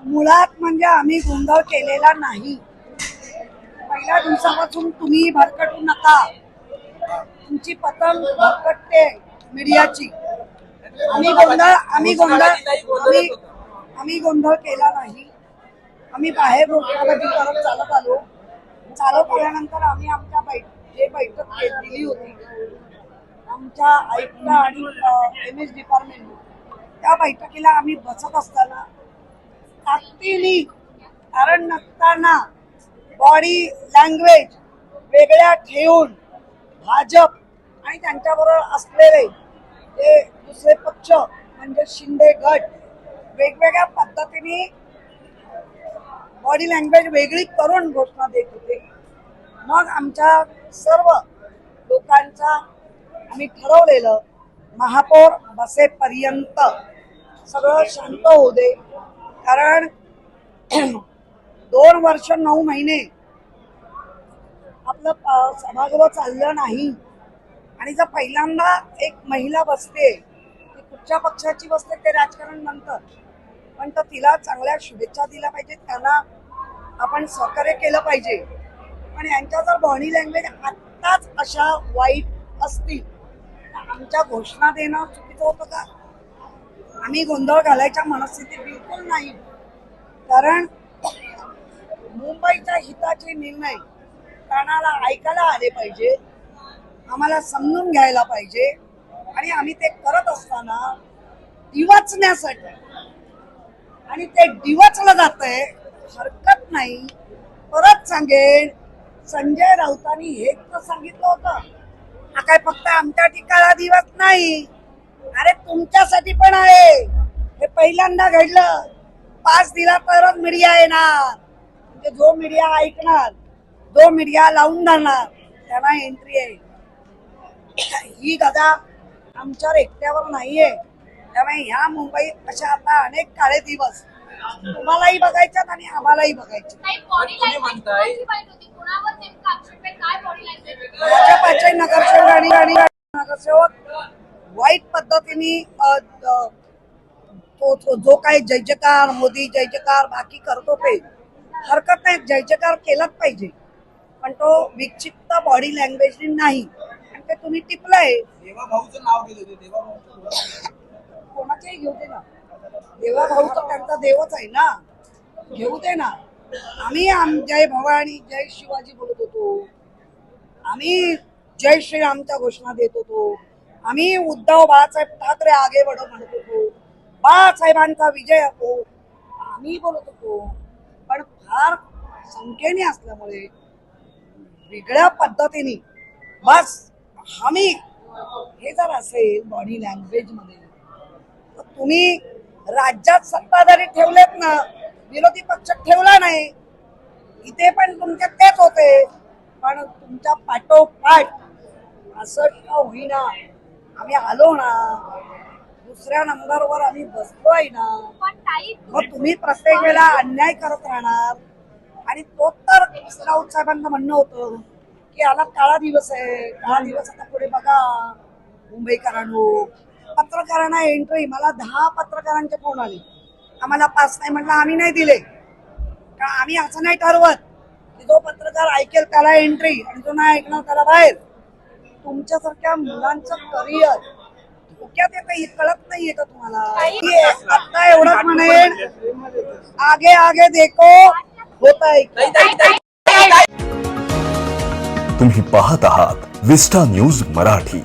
मुळात म्हणजे आम्ही गोंधळ केलेला नाही. पहिल्या दिवसापासून तुम्ही भरकटू नका. तुमची पतंग भरकटते मीडियाची. आम्ही गोंधळ केला नाही. आम्ही बाहेर रोडकाबाजी करत चालत आलो. चालत आल्यानंतर आम्ही आमच्या बैठक दिली होती आमच्या आयुक्त आणि MS डिपार्टमेंट. त्या बैठकीला आम्ही बसत असताना ताकदीने कारण नसताना बॉडी लँग्वेज वेगळ्या ठेवून भाजप आणि त्यांच्याबरोबर असलेले ते दुसरे पक्ष म्हणजे शिंदे गट वेगवेगळ्या पद्धतीने बॉडी लँग्वेज वेगळी करून घोषणा देत होते. मग आमच्या सर्व लोकांचा आम्ही ठरवलेलं महापौर बसेपर्यंत सगळं शांत होऊ दे. कारण 2 वर्ष 9 महिने आपलं सभागृह चाललं नाही आणि जर पहिल्यांदा एक महिला बसते, ती कुठच्या पक्षाची बसते ते राजकारण नंतर, पण तर तिला चांगल्या शुभेच्छा दिल्या पाहिजे, त्यांना आपण सहकार्य केलं पाहिजे. पण यांच्या जर बॉडी लँग्वेज आत्ताच अशा वाईट असतील तर आमच्या घोषणा देणं चुकीचं होतं का? आम्ही गोंधळ घालायच्या मनस्थितीत बिलकुल नाही. कारण मुंबईच्या हिताचे निर्णय कानाला ऐकायला आले पाहिजे, आम्हाला समजून घ्यायला पाहिजे. आणि आम्ही ते करत असताना डिवचण्यासाठी आणि ते डिवचलं जातंय, हरकत नाही. परत सांगेन, संजय राऊतांनी हेच तर सांगितलं होतं, हा काय फक्त आमच्या ठिकाणा दिवस नाही, अरे तुमच्यासाठी पण आहे. हे पहिल्यांदा घडलं. पास दिला तरच मीडिया येणार. म्हणजे जो मीडिया ऐकणार, जो मीडिया लावून धरणार त्यांना एंट्री आहे. ही गदा आमच्यावर एकट्यावर नाहीये. त्यामुळे ह्या मुंबईत अशा आता अनेक काळे दिवस तुम्हालाही बघायच्यात आणि आम्हालाही बघायचे. भाजपाचे नगरसेवक आणि नगरसेवक वाईट पद्धतीने जो काही जय जयकार मोदी जय जयकार बाकी करत होते, हरकत नाही, जय जयकार केलाच पाहिजे, पण तो विक्षिप्त बॉडी लँग्वेज नाही. आणि ते तुम्ही टिपलंय. देवाभाऊचं नाव घेत होते. कोणाचंही घेऊ दे ना. देवाभाऊ तर त्यांचा देवच आहे ना, घेऊ दे ना. आम्ही जय भवानी जय शिवाजी बोलत होतो. आम्ही जय श्रीरामच्या घोषणा देत होतो. आम्ही उद्धव बाळासाहेब ठाकरे आगे बढो म्हणत होतो. बाळासाहेबांचा विजय हो आम्ही बोलत होतो. पण फार संख्येने असल्यामुळे वेगळ्या पद्धतीने बस आम्ही हे जर असेल बॉडी लँग्वेज मध्ये, तर तुम्ही राज्यात सत्ताधारी ठेवलेत ना, विरोधी पक्ष ठेवला नाही. इथे पण तुमचे तेच होते, पण तुमच्या पाठोपाठ असं का होईना, आम्ही आलो ना, दुसऱ्या नंबरवर आम्ही बसतोय ना. मग तुम्ही प्रत्येक वेळेला अन्याय करत राहणार. आणि तो तर राऊत साहेबांचं म्हणणं होतं की आला काळा दिवस आहे, काळा दिवस आता पुढे बघा मुंबईकरांनो. पत्रकारांना एंट्री, मला 10 पत्रकारांचे फोन आले, आम्हाला पास नाही. म्हटलं आम्ही नाही दिले, का आम्ही असं नाही ठरवत की जो पत्रकार ऐकेल त्याला एंट्री आणि जो नाही ऐकणार त्याला बाहेर. तुमच्यासारख्या मुलांचं करिअर धोक्यात येतं, हे कळत नाहीये का तुम्हाला? आता एवढंच म्हणेन, आगे आगे देखो होता है. तुम्ही पाहत आहात विस्टा न्यूज मराठी.